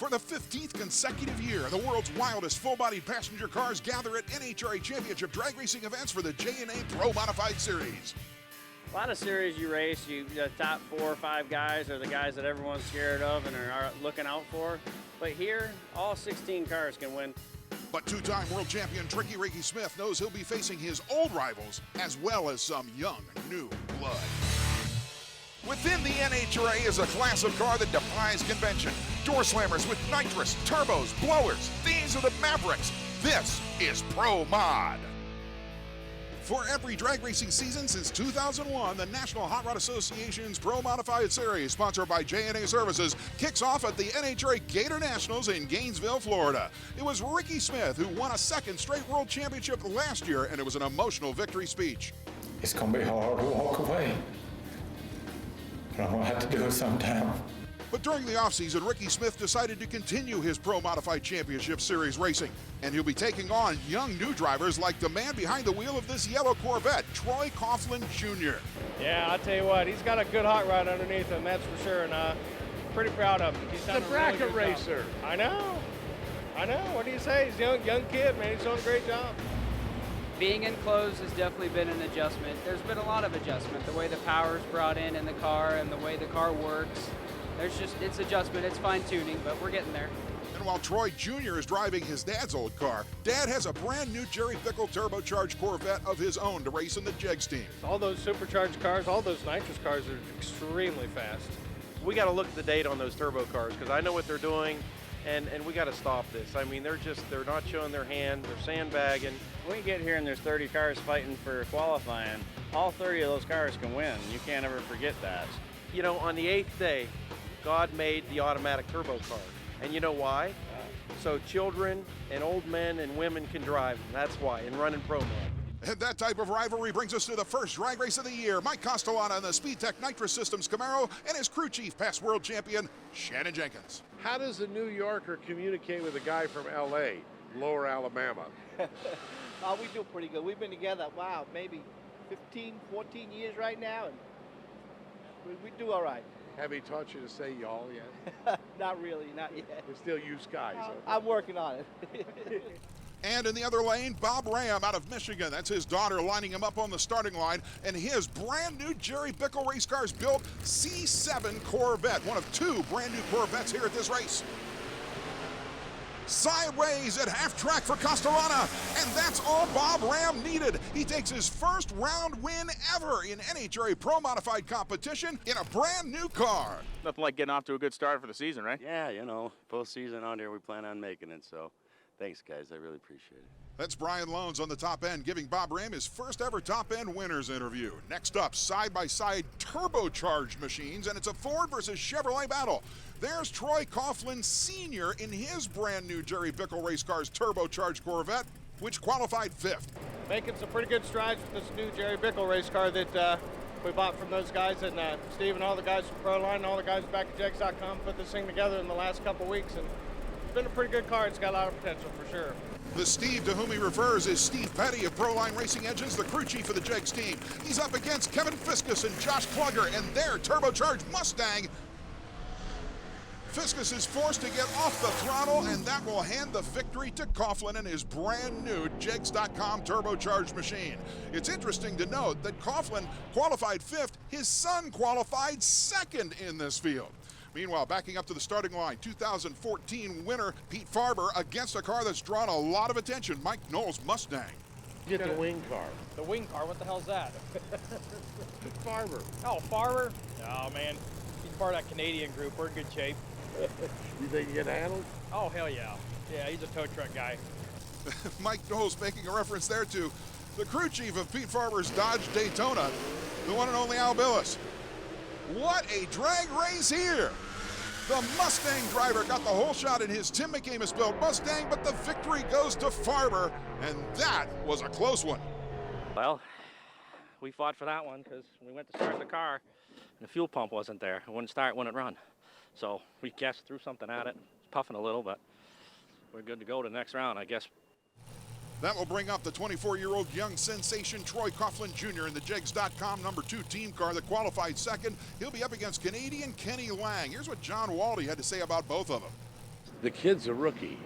For the 15th consecutive year, the world's wildest full-bodied passenger cars gather at NHRA Championship drag racing events for the J&A Pro Modified Series. A lot of series you race, the top 4 or 5 guys are the guys that everyone's scared of and are looking out for. But here, all 16 cars can win. But two-time world champion Tricky Ricky Smith knows he'll be facing his old rivals as well as some young, new blood. Within the NHRA is a class of car that defies convention. Door slammers with nitrous, turbos, blowers. These are the Mavericks. This is Pro Mod. For every drag racing season since 2001, the National Hot Rod Association's Pro Modified Series, sponsored by J&A Services, kicks off at the NHRA Gator Nationals in Gainesville, Florida. It was Ricky Smith who won a second straight world championship last year, and it was an emotional victory speech. It's going to be hard to walk away, but I'm going to have to do it sometime. But during the offseason, Ricky Smith decided to continue his Pro Modified Championship Series racing, and he'll be taking on young new drivers like the man behind the wheel of this yellow Corvette, Troy Coughlin Jr. Yeah, I'll tell you what, he's got a good hot rod underneath him, that's for sure, and pretty proud of him. He's done the bracket racer. I know. What do you say? He's a young kid, man. He's doing a great job. Being enclosed has definitely been an adjustment. There's been a lot of adjustment, the way the power's brought in the car and the way the car works. It's adjustment, it's fine tuning, but we're getting there. And while Troy Jr. is driving his dad's old car, Dad has a brand new Jerry Bickle turbocharged Corvette of his own to race in the Jegs team. All those supercharged cars, all those nitrous cars are extremely fast. We got to look at the data on those turbo cars because I know what they're doing, and we got to stop this. I mean, they're not showing their hand, they're sandbagging. When you get here and there's 30 cars fighting for qualifying, all 30 of those cars can win. You can't ever forget that. You know, on the 8th day, God made the automatic turbo car. And you know why? So children and old men and women can drive them. That's why, and running Pro Mod. And that type of rivalry brings us to the first drag race of the year. Mike Castellana in the SpeedTech Nitrous Systems Camaro and his crew chief, past world champion, Shannon Jenkins. How does a New Yorker communicate with a guy from L.A., Lower Alabama? We do pretty good. We've been together, wow, maybe 15, 14 years right now, and we do all right. Have he taught you to say y'all yet? Not really, not yet. We still use guys. I'm working on it. And in the other lane, Bob Ram out of Michigan. That's his daughter lining him up on the starting line. And his brand new Jerry Bickle race cars built C7 Corvette, one of 2 brand new Corvettes here at this race. Sideways at half track for Castellana, and that's all Bob Ram needed. He takes his first round win ever in NHRA Pro Modified competition in a brand new car. Nothing like getting off to a good start for the season, right? Yeah, you know, postseason on here, we plan on making it, so thanks, guys. I really appreciate it. That's Brian Loans on the top end, giving Bob Ram his first ever top end winners interview. Next up, side-by-side turbocharged machines, and it's a Ford versus Chevrolet battle. There's Troy Coughlin Sr. in his brand new Jerry Bickle race car's turbocharged Corvette, which qualified 5th. Making some pretty good strides with this new Jerry Bickle race car that we bought from those guys, and Steve and all the guys from Proline and all the guys back at Jegs.com put this thing together in the last couple weeks, and it's been a pretty good car. It's got a lot of potential for sure. The Steve to whom he refers is Steve Petty of Proline Racing Engines, the crew chief of the Jegs team. He's up against Kevin Fiskus and Josh Plugger and their turbocharged Mustang. Fiskus is forced to get off the throttle, and that will hand the victory to Coughlin and his brand new Jegs.com turbocharged machine. It's interesting to note that Coughlin qualified 5th. His son qualified 2nd in this field. Meanwhile, backing up to the starting line, 2014 winner Pete Farber against a car that's drawn a lot of attention, Mike Knoll's Mustang. Get the wing car. The wing car, what the hell's that? Farber. Oh, Farber? Oh, man. He's part of that Canadian group. We're in good shape. You think you can handle it? Oh, hell yeah. Yeah, he's a tow truck guy. Mike Knowles making a reference there to the crew chief of Pete Farber's Dodge Daytona, the one and only Al Billis. What a drag race here! The Mustang driver got the whole shot in his Tim McAmis built Mustang, but the victory goes to Farber, and that was a close one. Well, we fought for that one because we went to start the car and the fuel pump wasn't there. It wouldn't start, wouldn't run. So we guessed, threw something at it. It's puffing a little, but we're good to go to the next round, I guess. That will bring up the 24-year-old young sensation Troy Coughlin Jr. in the Jegs.com number 2 team car that qualified 2nd. He'll be up against Canadian Kenny Lang. Here's what John Waldy had to say about both of them. The kid's a rookie.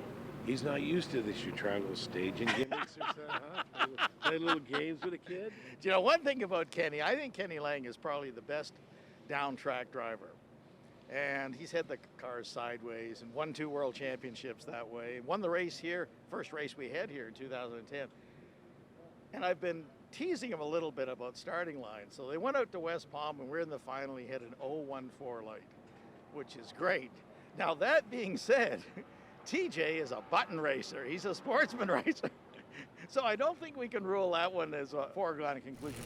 He's not used to this. You try a little staging gimmicks or something, huh? Play little games with a kid. You know, one thing about Kenny, I think Kenny Lang is probably the best down-track driver. And he's had the cars sideways and won 2 world championships that way. Won the race here, first race we had here in 2010. And I've been teasing him a little bit about starting line. So they went out to West Palm and we're in the final. He had an 014 light, which is great. Now that being said, TJ is a button racer. He's a sportsman racer. So I don't think we can rule that one as a foregone conclusion.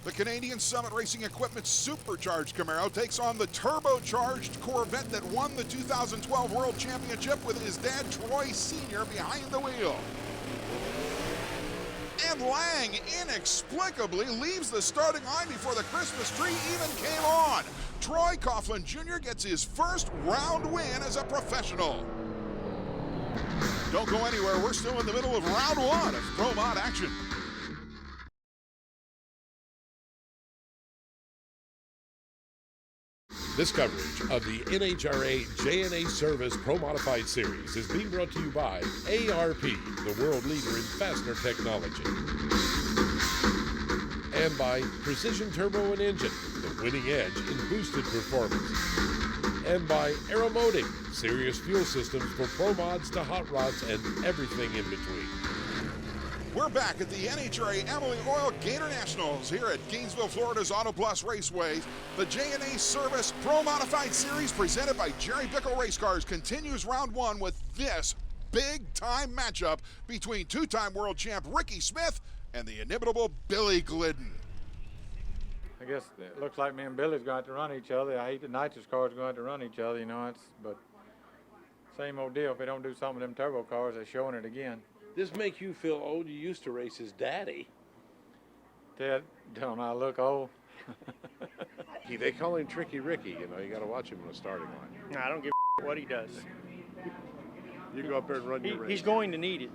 The Canadian Summit Racing Equipment supercharged Camaro takes on the turbocharged Corvette that won the 2012 World Championship with his dad, Troy Sr., behind the wheel. And Lang inexplicably leaves the starting line before the Christmas tree even came on. Troy Coughlin Jr. gets his first round win as a professional. Don't go anywhere, we're still in the middle of round 1 of Pro Mod action. This coverage of the NHRA JNA Service Pro Modified Series is being brought to you by ARP, the world leader in fastener technology, and by Precision Turbo and Engine, the winning edge in boosted performance, and by Aeromotive, serious fuel systems for pro mods to hot rods and everything in between. We're back at the NHRA Amalie Oil Gator Nationals here at Gainesville, Florida's Auto Plus Raceway. The J&A Service Pro Modified Series presented by Jerry Bickle Race Cars continues round 1 with this big-time matchup between 2-time world champ Ricky Smith and the inimitable Billy Glidden. I guess it looks like me and Billy's going to run each other. I hate the nitrous cars going to run each other, you know, but same old deal. If they don't do something with them turbo cars, they're showing it again. This make you feel old? You used to race his daddy. Dad, don't I look old? They call him Tricky Ricky. You know, you got to watch him in the starting line. No, I don't give a what he does. You go up there and run your race. He's going to need it.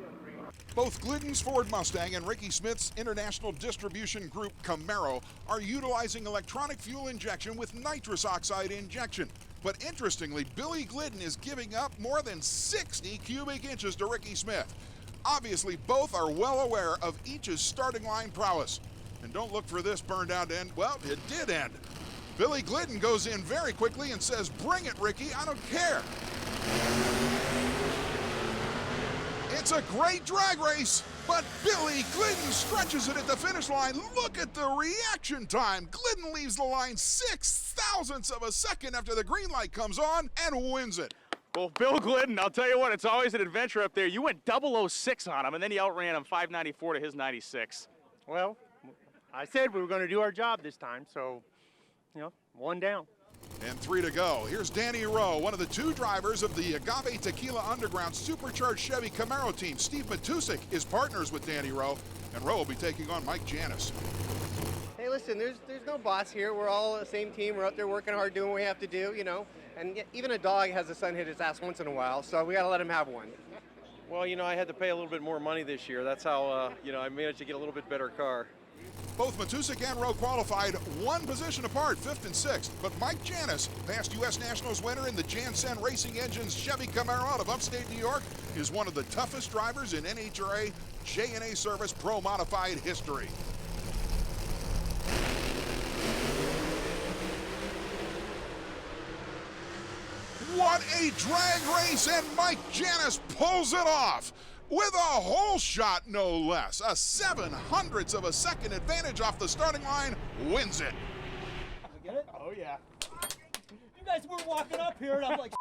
Both Glidden's Ford Mustang and Ricky Smith's international distribution group Camaro are utilizing electronic fuel injection with nitrous oxide injection. But interestingly, Billy Glidden is giving up more than 60 cubic inches to Ricky Smith. Obviously, both are well aware of each's starting line prowess. And don't look for this burn down to end. Well, it did end. Billy Glidden goes in very quickly and says, "Bring it, Ricky, I don't care." It's a great drag race, but Billy Glidden stretches it at the finish line. Look at the reaction time. Glidden leaves the line 0.06 of a second after the green light comes on and wins it. Well, Bill Glidden, I'll tell you what, it's always an adventure up there. You went 006 on him, and then you outran him 594 to his 96. Well, I said we were going to do our job this time, so, you know, 1 down. And 3 to go. Here's Danny Rowe, one of the 2 drivers of the Agave Tequila Underground Supercharged Chevy Camaro team. Steve Matusik is partners with Danny Rowe, and Rowe will be taking on Mike Janis. Hey, listen, there's no boss here. We're all the same team. We're out there working hard, doing what we have to do, you know. And even a dog has a son hit his ass once in a while, so we got to let him have one. Well, you know, I had to pay a little bit more money this year. That's how, you know, I managed to get a little bit better car. Both Matusik and Rowe qualified 1 position apart, 5th and 6th. But Mike Janis, past U.S. Nationals winner in the Jansen Racing Engines Chevy Camaro out of upstate New York, is one of the toughest drivers in NHRA J&A Service Pro Modified history. What a drag race, and Mike Janis pulls it off with a whole shot, no less. A 0.07 of a second advantage off the starting line, wins it. Get it? Oh, yeah. You guys were walking up here, and I'm like,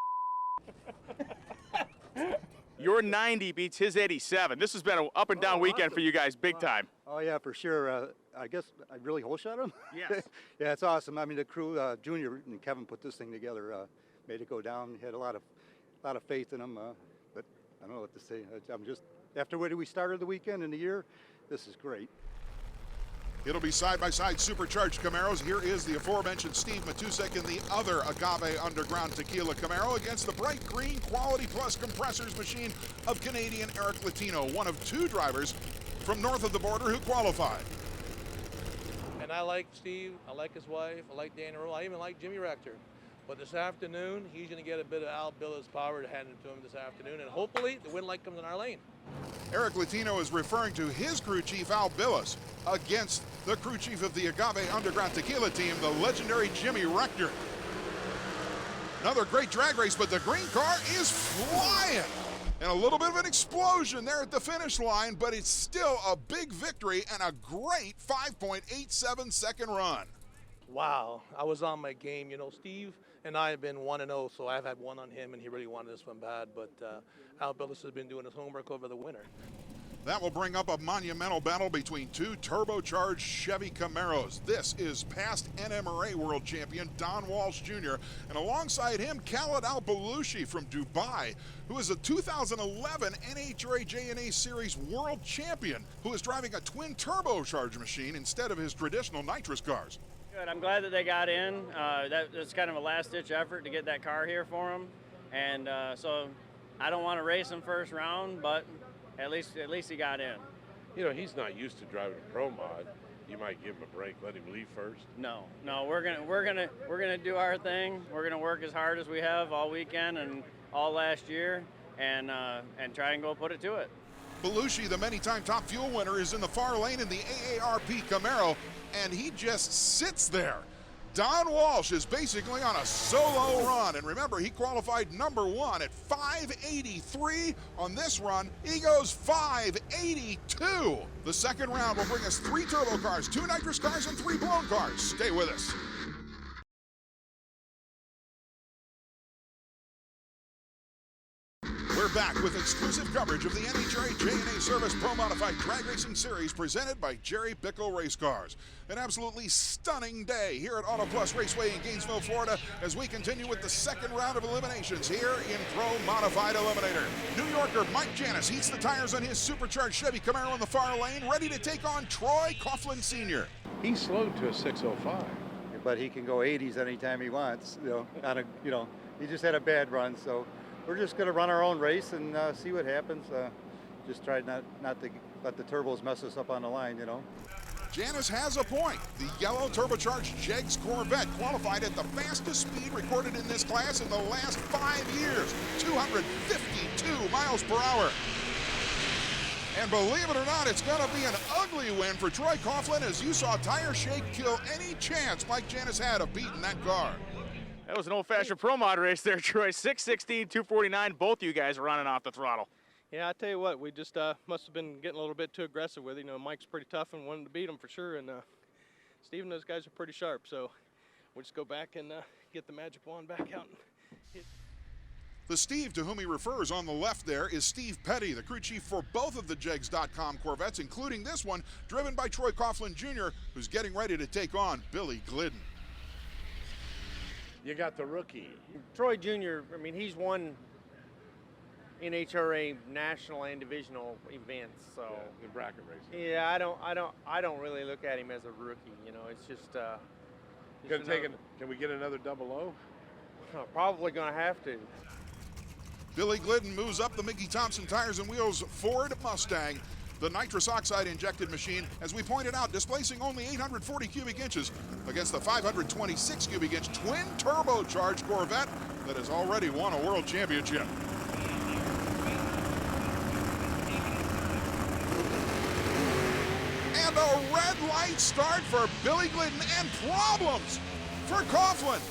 Your 90 beats his 87. This has been an up and down weekend for you guys, big time. Oh, yeah, for sure. I guess I really whole shot him. Yes. Yeah, it's awesome. I mean, the crew, Junior and Kevin put this thing together, made it go down. Had a lot of faith in him, but I don't know what to say. I'm just, after where we started the weekend and the year, this is great. It'll be side-by-side supercharged Camaros. Here is the aforementioned Steve Matusik in the other Agave Underground Tequila Camaro against the bright green Quality Plus compressors machine of Canadian Eric Latino, one of 2 drivers from north of the border who qualified. And I like Steve, I like his wife, I like Dan Rowe, I even like Jimmy Rector. But this afternoon, he's going to get a bit of Al Billa's power to hand it to him this afternoon, and hopefully the win light comes in our lane. Eric Latino is referring to his crew chief, Al Billis, against the crew chief of the Agave Underground Tequila team, the legendary Jimmy Rector. Another great drag race, but the green car is flying. And a little bit of an explosion there at the finish line, but it's still a big victory and a great 5.87 second run. Wow, I was on my game. You know, Steve and I have been 1-0, so I've had one on him, and he really wanted this one bad. But Al Billis has been doing his homework over the winter. That will bring up a monumental battle between two turbocharged Chevy Camaros. This is past NHRA world champion Don Walsh Jr. and alongside him, Khaled Al-Balushi from Dubai, who is a 2011 NHRA J&A Series world champion, who is driving a twin turbocharged machine instead of his traditional nitrous cars. Good. I'm glad that they got in. That's kind of a last-ditch effort to get that car here for them, and so I don't want to race him first round, but at least he got in. You know, he's not used to driving a pro mod. You might give him a break, let him leave first. No, we're gonna do our thing. We're gonna work as hard as we have all weekend and all last year, and try and go put it to it. Belushi, the many-time top fuel winner, is in the far lane in the AARP Camaro, and he just sits there. Don Walsh is basically on a solo run, and remember, he qualified number 1 at 583. On this run, he goes 582. The second round will bring us 3 turbo cars, 2 nitrous cars, and 3 blown cars. Stay with us. We're back with exclusive coverage of the NHRA J&A Service Pro Modified Drag Racing Series presented by Jerry Bickle Race Cars. An absolutely stunning day here at Auto Plus Raceway in Gainesville, Florida, as we continue with the second round of eliminations here in Pro Modified Eliminator. New Yorker Mike Janis heats the tires on his supercharged Chevy Camaro in the far lane, ready to take on Troy Coughlin Sr. He slowed to a 605. But he can go 80s anytime he wants. He just had a bad run, so we're just going to run our own race and see what happens. Just try not to let the turbos mess us up on the line, you know. Janis has a point. The yellow turbocharged Jegs Corvette qualified at the fastest speed recorded in this class in the last 5 years, 252 miles per hour. And believe it or not, it's going to be an ugly win for Troy Coughlin, as you saw tire shake kill any chance Mike Janis had of beating that car. That was an old-fashioned pro mod race there, Troy. 616, 249. Both of you guys were running off the throttle. Yeah, I tell you what, we just must have been getting a little bit too aggressive with it. You know, Mike's pretty tough and wanted to beat him for sure, and Steve and those guys are pretty sharp. So we'll just go back and get the magic wand back out and hit. The Steve to whom he refers on the left there is Steve Petty, the crew chief for both of the Jegs.com Corvettes, including this one, driven by Troy Coughlin Jr., who's getting ready to take on Billy Glidden. You got the rookie. Troy Jr., I mean, he's won NHRA national and divisional events, so the bracket racing. Yeah, I don't really look at him as a rookie. You know, it's just. Can we get another 00? Probably gonna have to. Billy Glidden moves up the Mickey Thompson Tires and Wheels Ford Mustang, the nitrous oxide injected machine, as we pointed out, displacing only 840 cubic inches against the 526 cubic inch twin turbocharged Corvette that has already won a world championship. And a red light start for Billy Glidden, and problems for Coughlin.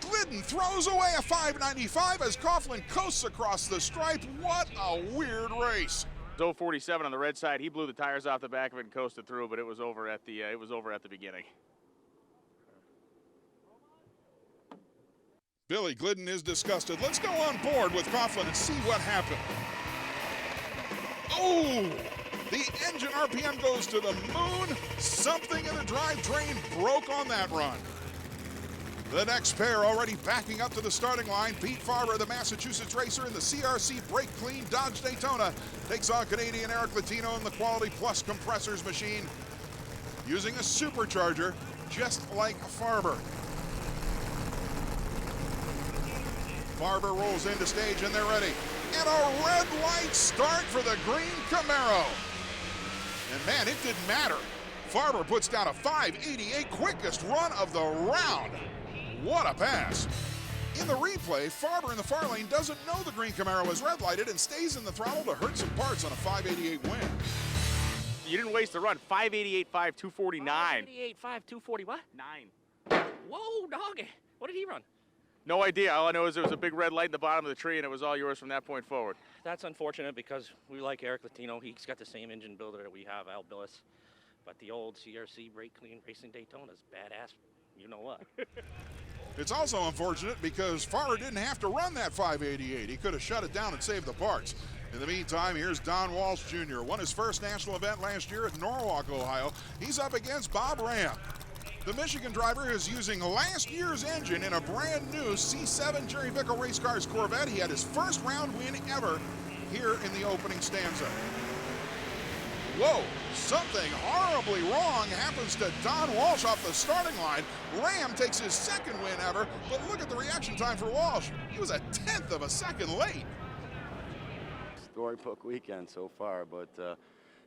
Glidden throws away a 595 as Coughlin coasts across the stripe. What a weird race. 047 on the red side. He blew the tires off the back of it and coasted through, but it was over at the beginning. Billy Glidden is disgusted. Let's go on board with Coughlin and see what happened. Oh! The engine RPM goes to the moon. Something in the drivetrain broke on that run. The next pair already backing up to the starting line. Pete Farber, the Massachusetts racer in the CRC Brake Clean Dodge Daytona, takes on Canadian Eric Latino in the Quality Plus compressors machine, using a supercharger just like Farber. Farber rolls into stage and they're ready. And a red light start for the green Camaro. And man, it didn't matter. Farber puts down a 588, quickest run of the round. What a pass. In the replay, Farber in the far lane doesn't know the green Camaro was red lighted and stays in the throttle to hurt some parts on a 588 win. You didn't waste the run. 588.5, 249. 588.5, 240, what? 9. Whoa, doggy. What did he run? No idea. All I know is there was a big red light in the bottom of the tree, and it was all yours from that point forward. That's unfortunate because we like Eric Latino. He's got the same engine builder that we have, Al Billis. But the old CRC Brake Clean Racing Daytona's badass. You know what? It's also unfortunate because Farber didn't have to run that 588. He could have shut it down and saved the parts. In the meantime, here's Don Walsh Jr. Won his first national event last year at Norwalk, Ohio. He's up against Bob Ram. The Michigan driver is using last year's engine in a brand new C7 Jerry Bickle Race Cars Corvette. He had his first round win ever here in the opening stanza. Whoa, something horribly wrong happens to Don Walsh off the starting line. Ram takes his second win ever, but look at the reaction time for Walsh. He was a 1/10 of a second late. Storybook weekend so far, but,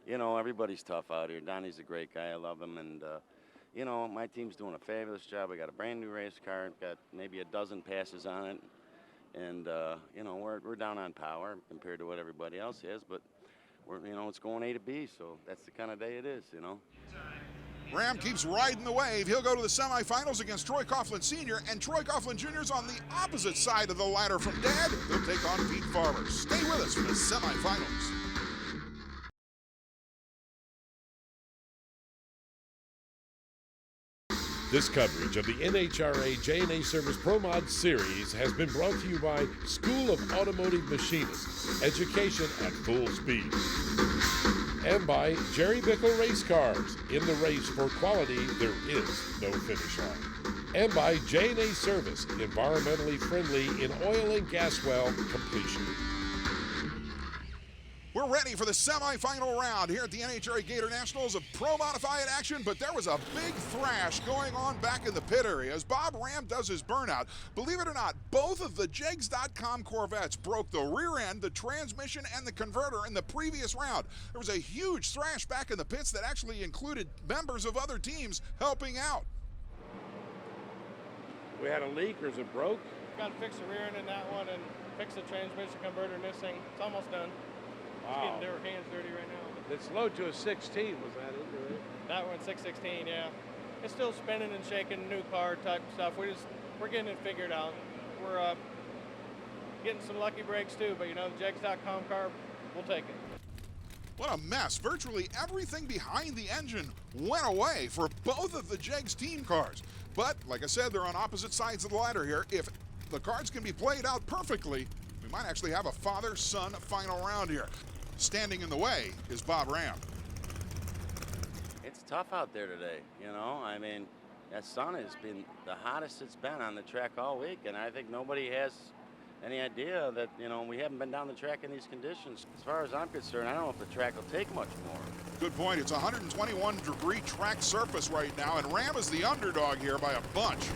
you know, everybody's tough out here. Donnie's a great guy. I love him, and, you know, my team's doing a fabulous job. We got a brand new race car, got maybe a dozen passes on it, and, you know, we're down on power compared to what everybody else has, but you know, it's going A to B, so that's the kind of day it is, you know. Ram keeps riding the wave. He'll go to the semifinals against Troy Coughlin Sr., and Troy Coughlin Jr.'s on the opposite side of the ladder from Dad. He'll take on Pete Farber. Stay with us for the semifinals. This coverage of the NHRA J&A Service Pro Mod Series has been brought to you by School of Automotive Machinists, education at full speed. And by Jerry Bickle Race Cars. In the race for quality, there is no finish line. And by J&A Service, environmentally friendly in oil and gas well completion. We're ready for the semifinal round here at the NHRA Gator Nationals of Pro Modified action, but there was a big thrash going on back in the pit area as Bob Ram does his burnout. Believe it or not, both of the Jegs.com Corvettes broke the rear end, the transmission, and the converter in the previous round. There was a huge thrash back in the pits that actually included members of other teams helping out. We had a leak, or is it broke? Got to fix the rear end in that one and fix the transmission converter in this thing. It's almost done. Wow. Getting their hands dirty right now. It's low to a 16, was that it? Right? That one's 616, yeah. It's still spinning and shaking, new car type stuff. We're getting it figured out. We're getting some lucky breaks too, but you know, the Jegs.com car, we'll take it. What a mess. Virtually everything behind the engine went away for both of the Jegs team cars. But, like I said, they're on opposite sides of the ladder here. If the cards can be played out perfectly, we might actually have a father-son final round here. Standing in the way is Bob Ram. It's tough out there today, you know. I mean, that sun has been the hottest it's been on the track all week, and I think nobody has any idea that, you know, we haven't been down the track in these conditions. As far as I'm concerned, I don't know if the track will take much more. Good point. It's a 121-degree track surface right now, and Ram is the underdog here by a bunch.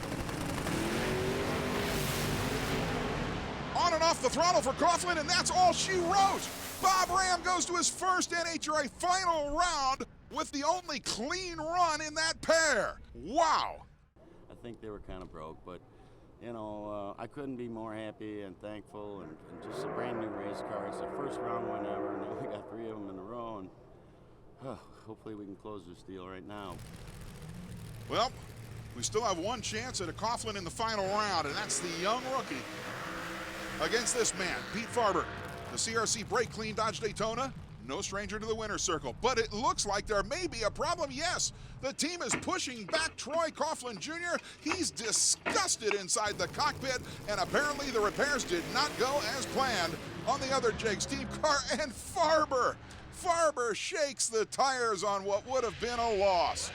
On and off the throttle for Coughlin, and that's all she wrote. Bob Ram goes to his first NHRA final round with the only clean run in that pair. Wow. I think they were kind of broke, but, you know, I couldn't be more happy and thankful, and just a brand new race car. It's the first round win ever, and now we got 3 of them in a row, and hopefully we can close this deal right now. Well, we still have one chance at a Coughlin in the final round, and that's the young rookie against this man, Pete Farber. The CRC Brake Clean Dodge Daytona, no stranger to the winner's circle, but it looks like there may be a problem. Yes, the team is pushing back Troy Coughlin Jr. He's disgusted inside the cockpit, and apparently the repairs did not go as planned on the other Jegs team car, and Farber shakes the tires on what would have been a loss.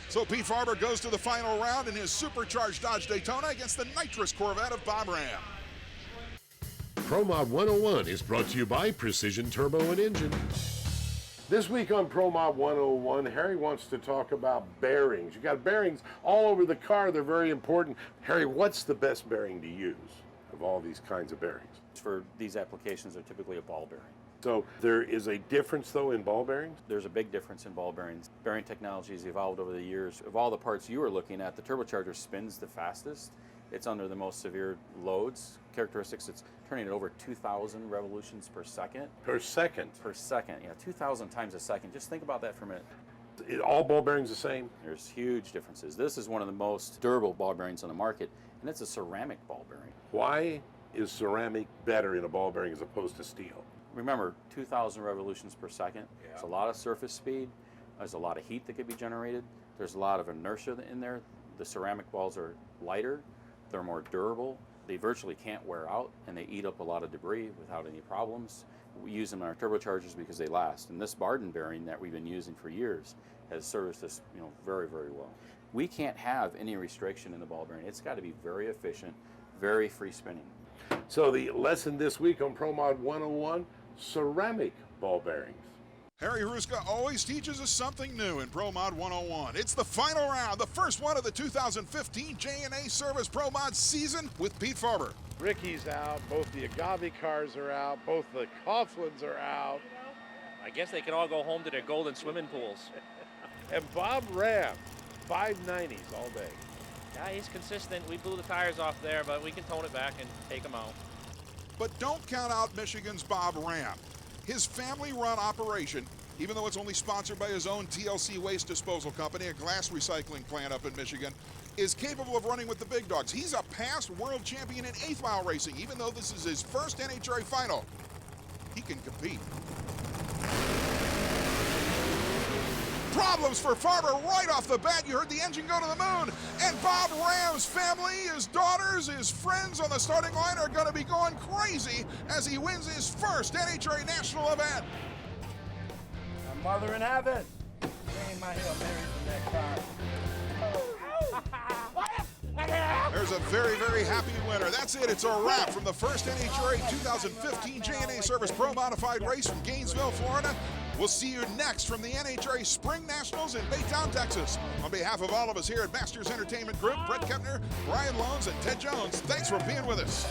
So Pete Farber goes to the final round in his supercharged Dodge Daytona against the nitrous Corvette of Bob Ram. Pro Mod 101 is brought to you by Precision Turbo and Engine. This week on Pro Mod 101, Harry wants to talk about bearings. You got bearings all over the car. They're very important. Harry, what's the best bearing to use of all these kinds of bearings? For these applications, they're typically a ball bearing. So there is a difference, though, in ball bearings? There's a big difference in ball bearings. Bearing technology has evolved over the years. Of all the parts you were looking at, the turbocharger spins the fastest, It's under the most severe loads. Characteristics, it's turning at over 2,000 revolutions per second. Per second? Per second, yeah, 2,000 times a second. Just think about that for a minute. All ball bearings the same? There's huge differences. This is one of the most durable ball bearings on the market, and it's a ceramic ball bearing. Why is ceramic better in a ball bearing as opposed to steel? Remember, 2,000 revolutions per second. There's a lot of surface speed. There's a lot of heat that could be generated. There's a lot of inertia in there. The ceramic balls are lighter. They're more durable. They virtually can't wear out, and they eat up a lot of debris without any problems. We use them in our turbochargers because they last. And this Barden bearing that we've been using for years has serviced us, very, very well. We can't have any restriction in the ball bearing. It's got to be very efficient, very free spinning. So the lesson this week on Pro Mod 101, ceramic ball bearings. Harry Hruska always teaches us something new in Pro Mod 101. It's the final round, the first one of the 2015 J&A Service Pro Mod season with Pete Farber. Ricky's out, both the Agave cars are out, both the Coughlins are out. I guess they can all go home to their golden swimming pools. And Bob Ram, 590s all day. Yeah, he's consistent. We blew the tires off there, but we can tone it back and take them out. But don't count out Michigan's Bob Ram. His family-run operation, even though it's only sponsored by his own TLC Waste Disposal Company, a glass recycling plant up in Michigan, is capable of running with the big dogs. He's a past world champion in 8th mile racing, even though this is his first NHRA final. He can compete. Problems for Farber right off the bat. You heard the engine go to the moon. And Bob Ram's family, his daughters, his friends on the starting line are going to be going crazy as he wins his first NHRA national event. My mother in heaven. Saying my Hail Marys in that car. There's a very, very happy winner. That's it. It's a wrap from the first NHRA 2015 J&A Service Pro Modified race from Gainesville, Florida. We'll see you next from the NHRA Spring Nationals in Baytown, Texas. On behalf of all of us here at Masters Entertainment Group, Brett Kepner, Brian Lones, and Ted Jones, thanks for being with us.